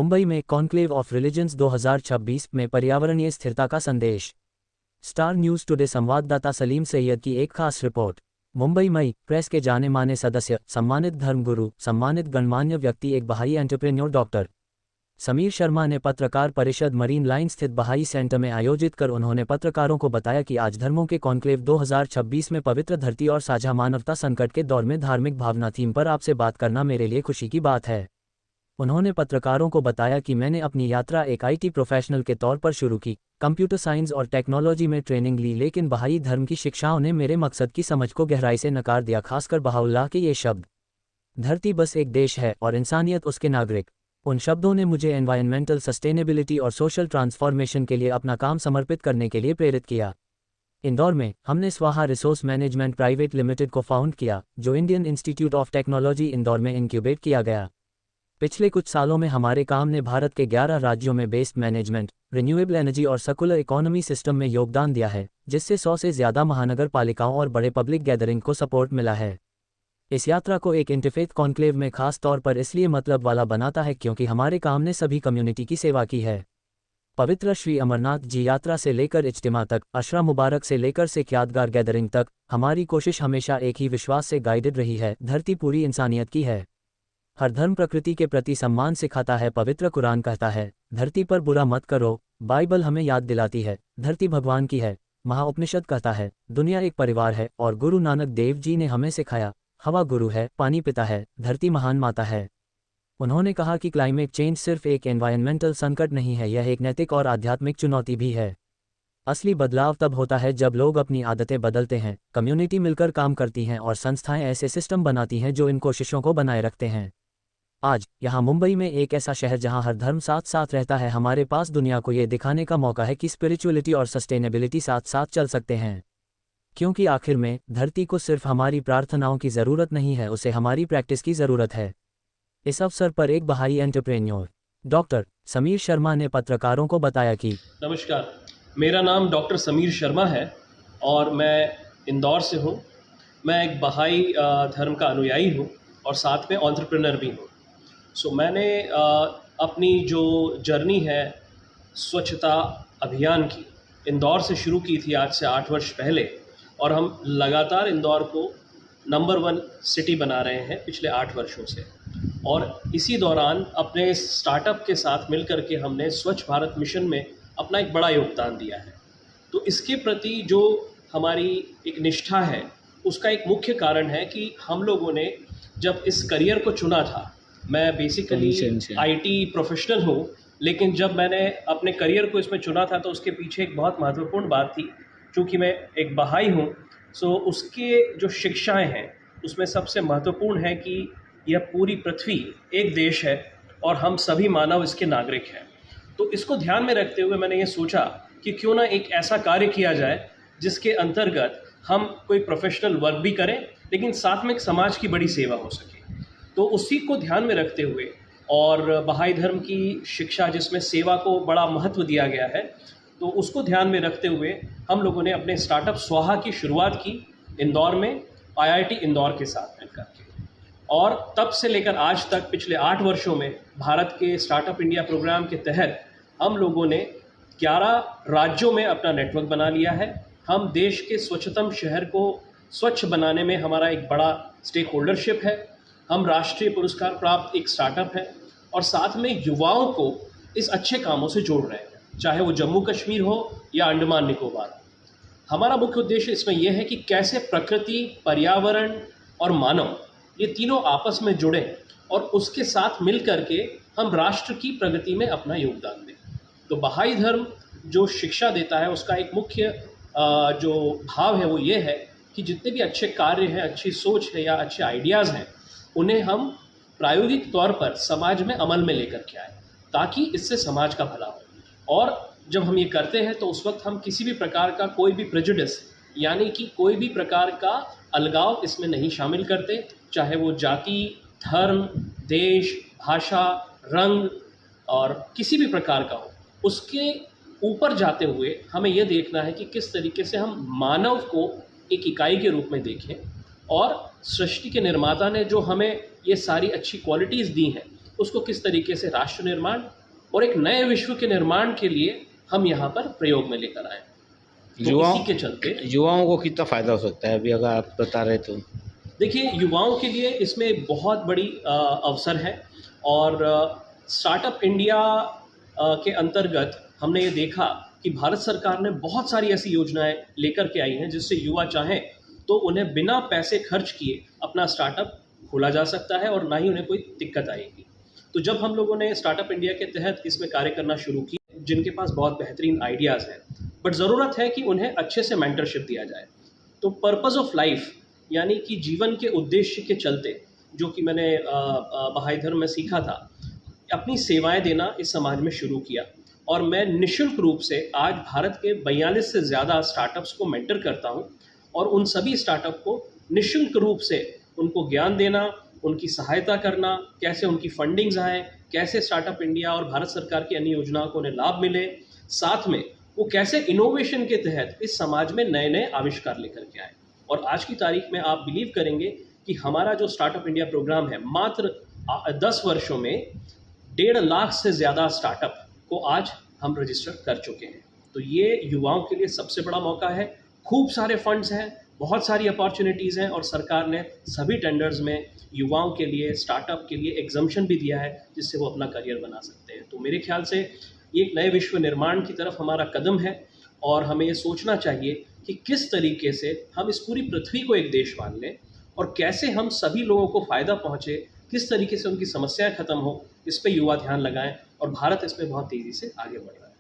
मुंबई में conclave of religions 2026 में पर्यावरणीय स्थिरता का संदेश। स्टार न्यूज़ टुडे संवाददाता सलीम सैयद की एक खास रिपोर्ट। मुंबई मई प्रेस के जाने माने सदस्य, सम्मानित धर्मगुरु, सम्मानित गणमान्य व्यक्ति, एक बहाई एंटरप्रेन्योर डॉक्टर समीर शर्मा ने पत्रकार परिषद मरीन लाइन स्थित बहाई सेंटर में आयोजित कर उन्होंने पत्रकारों को बताया कि आज धर्मों के कॉन्क्लेव 2026 में पवित्र धरती और साझा मानवता संकट के दौर में धार्मिक भावना थीम पर आपसे बात करना मेरे लिए खुशी की बात है। उन्होंने पत्रकारों को बताया कि मैंने अपनी यात्रा एक आईटी प्रोफेशनल के तौर पर शुरू की, कंप्यूटर साइंस और टेक्नोलॉजी में ट्रेनिंग ली, लेकिन बहाई धर्म की शिक्षाओं ने मेरे मकसद की समझ को गहराई से नकार दिया, खासकर बहाउल्लाह के ये शब्द, धरती बस एक देश है और इंसानियत उसके नागरिक। उन शब्दों ने मुझे एनवायरमेंटल सस्टेनेबिलिटी और सोशल ट्रांसफॉर्मेशन के लिए अपना काम समर्पित करने के लिए प्रेरित किया। इंदौर में हमने स्वाहा रिसोर्स मैनेजमेंट प्राइवेट लिमिटेड को फाउंड किया, जो Indian institute of technology Indore में इंक्यूबेट किया गया। पिछले कुछ सालों में हमारे काम ने भारत के 11 राज्यों में बेस्ट मैनेजमेंट, रिन्यूएबल एनर्जी और सर्कुलर इकोनॉमी सिस्टम में योगदान दिया है, जिससे 100 से ज़्यादा महानगर पालिकाओं और बड़े पब्लिक गैदरिंग को सपोर्ट मिला है। इस यात्रा को एक इंटरफेथ कॉन्क्लेव में खास तौर पर इसलिए मतलब वाला बनाता है क्योंकि हमारे काम ने सभी कम्युनिटी की सेवा की है। पवित्र श्री अमरनाथ जी यात्रा से लेकर इज्तिमा तक, अशरा मुबारक से लेकर सिख यादगार गैदरिंग तक, हमारी कोशिश हमेशा एक ही विश्वास से गाइडेड रही है, धरती पूरी इंसानियत की है। हर धर्म प्रकृति के प्रति सम्मान सिखाता है। पवित्र कुरान कहता है, धरती पर बुरा मत करो। बाइबल हमें याद दिलाती है, धरती भगवान की है। महाउपनिषद कहता है, दुनिया एक परिवार है। और गुरु नानक देव जी ने हमें सिखाया, हवा गुरु है, पानी पिता है, धरती महान माता है। उन्होंने कहा कि क्लाइमेट चेंज सिर्फ एक एनवायरमेंटल संकट नहीं है, यह एक नैतिक और आध्यात्मिक चुनौती भी है। असली बदलाव तब होता है जब लोग अपनी आदतें बदलते हैं, कम्युनिटी मिलकर काम करती हैं और संस्थाएं ऐसे सिस्टम बनाती हैं जो इन कोशिशों को बनाए रखते हैं। आज यहाँ मुंबई में, एक ऐसा शहर जहाँ हर धर्म साथ साथ रहता है, हमारे पास दुनिया को ये दिखाने का मौका है कि स्पिरिचुअलिटी और सस्टेनेबिलिटी साथ साथ चल सकते हैं। क्योंकि आखिर में धरती को सिर्फ हमारी प्रार्थनाओं की ज़रूरत नहीं है, उसे हमारी प्रैक्टिस की ज़रूरत है। इस अवसर पर एक बहाई एंटरप्रेन्योर डॉक्टर समीर शर्मा ने पत्रकारों को बताया कि नमस्कार, मेरा नाम डॉक्टर समीर शर्मा है और मैं इंदौर से हूँ। मैं एक बहाई धर्म का अनुयायी हूँ और साथ में एंटरप्रेन्योर भी हूँ। मैंने अपनी जो जर्नी है स्वच्छता अभियान की, इंदौर से शुरू की थी आज से 8 वर्ष पहले, और हम लगातार इंदौर को नंबर 1 सिटी बना रहे हैं पिछले 8 वर्षों से। और इसी दौरान अपने स्टार्टअप के साथ मिलकर के हमने स्वच्छ भारत मिशन में अपना एक बड़ा योगदान दिया है। तो इसके प्रति जो हमारी एक निष्ठा है, उसका एक मुख्य कारण है कि हम लोगों ने जब इस करियर को चुना था, मैं बेसिकली आईटी प्रोफेशनल हूँ, लेकिन जब मैंने अपने करियर को इसमें चुना था तो उसके पीछे एक बहुत महत्वपूर्ण बात थी। चूँकि मैं एक बहाई हूँ, उसके जो शिक्षाएं हैं उसमें सबसे महत्वपूर्ण है कि यह पूरी पृथ्वी एक देश है और हम सभी मानव इसके नागरिक हैं। तो इसको ध्यान में रखते हुए मैंने ये सोचा कि क्यों ना एक ऐसा कार्य किया जाए जिसके अंतर्गत हम कोई प्रोफेशनल वर्क भी करें, लेकिन साथ में एक समाज की बड़ी सेवा हो सके। तो उसी को ध्यान में रखते हुए और बहाई धर्म की शिक्षा जिसमें सेवा को बड़ा महत्व दिया गया है, तो उसको ध्यान में रखते हुए हम लोगों ने अपने स्टार्टअप स्वाहा की शुरुआत की इंदौर में, आईआईटी इंदौर के साथ मिलकर के। और तब से लेकर आज तक पिछले 8 वर्षों में भारत के स्टार्टअप इंडिया प्रोग्राम के तहत हम लोगों ने 11 राज्यों में अपना नेटवर्क बना लिया है। हम देश के स्वच्छतम शहर को स्वच्छ बनाने में हमारा एक बड़ा स्टेक होल्डरशिप है। हम राष्ट्रीय पुरस्कार प्राप्त एक स्टार्टअप है और साथ में युवाओं को इस अच्छे कामों से जोड़ रहे हैं, चाहे वो जम्मू कश्मीर हो या अंडमान निकोबार हो। हमारा मुख्य उद्देश्य इसमें यह है कि कैसे प्रकृति, पर्यावरण और मानव, ये तीनों आपस में जुड़े और उसके साथ मिल करके हम राष्ट्र की प्रगति में अपना योगदान दें। तो बहाई धर्म जो शिक्षा देता है, उसका एक मुख्य जो भाव है वो ये है कि जितने भी अच्छे कार्य हैं, अच्छी सोच है या अच्छे आइडियाज़ हैं, उन्हें हम प्रायोगिक तौर पर समाज में अमल में लेकर के आए, ताकि इससे समाज का भला हो। और जब हम ये करते हैं तो उस वक्त हम किसी भी प्रकार का कोई भी प्रेजुडिस, यानी कि कोई भी प्रकार का अलगाव इसमें नहीं शामिल करते, चाहे वो जाति, धर्म, देश, भाषा, रंग और किसी भी प्रकार का हो। उसके ऊपर जाते हुए हमें यह देखना है कि किस तरीके से हम मानव को एक इकाई के रूप में देखें और सृष्टि के निर्माता ने जो हमें ये सारी अच्छी क्वालिटीज़ दी हैं, उसको किस तरीके से राष्ट्र निर्माण और एक नए विश्व के निर्माण के लिए हम यहाँ पर प्रयोग में लेकर आए। तो युवाओं इसी के चलते युवाओं को कितना फायदा हो सकता है, अभी अगर आप बता रहे तो? देखिए, युवाओं के लिए इसमें बहुत बड़ी अवसर है और स्टार्टअप इंडिया के अंतर्गत हमने ये देखा कि भारत सरकार ने बहुत सारी ऐसी योजनाएं लेकर के आई हैं जिससे युवा चाहें तो उन्हें बिना पैसे खर्च किए अपना स्टार्टअप खोला जा सकता है और ना ही उन्हें कोई दिक्कत आएगी। तो जब हम लोगों ने स्टार्टअप इंडिया के तहत इसमें कार्य करना शुरू किया, जिनके पास बहुत बेहतरीन आइडियाज़ हैं बट ज़रूरत है कि उन्हें अच्छे से मेंटरशिप दिया जाए। तो पर्पस ऑफ लाइफ यानी कि जीवन के उद्देश्य के चलते, जो कि मैंने बहाई धर्म में सीखा था, अपनी सेवाएं देना इस समाज में शुरू किया। और मैं निःशुल्क रूप से आज भारत के 42 से ज़्यादा स्टार्टअप्स को मेंटर करता हूं और उन सभी स्टार्टअप को निःशुल्क रूप से उनको ज्ञान देना, उनकी सहायता करना, कैसे उनकी फंडिंग्स आए, कैसे स्टार्टअप इंडिया और भारत सरकार की अन्य योजनाओं को उन्हें लाभ मिले, साथ में वो कैसे इनोवेशन के तहत इस समाज में नए नए आविष्कार लेकर के आए। और आज की तारीख में आप बिलीव करेंगे कि हमारा जो स्टार्टअप इंडिया प्रोग्राम है, मात्र 10 वर्षों में 1.5 लाख से ज़्यादा स्टार्टअप को आज हम रजिस्टर कर चुके हैं। तो ये युवाओं के लिए सबसे बड़ा मौका है। खूब सारे फंड्स हैं, बहुत सारी अपॉर्चुनिटीज़ हैं और सरकार ने सभी टेंडर्स में युवाओं के लिए, स्टार्टअप के लिए एग्जम्पशन भी दिया है जिससे वो अपना करियर बना सकते हैं। तो मेरे ख्याल से ये एक नए विश्व निर्माण की तरफ हमारा कदम है और हमें ये सोचना चाहिए कि किस तरीके से हम इस पूरी पृथ्वी को एक देश मान लें और कैसे हम सभी लोगों को फ़ायदा पहुँचे, किस तरीके से उनकी समस्याएं खत्म हो, इस पे युवा ध्यान लगाएं और भारत इस पे बहुत तेज़ी से आगे बढ़ रहा है।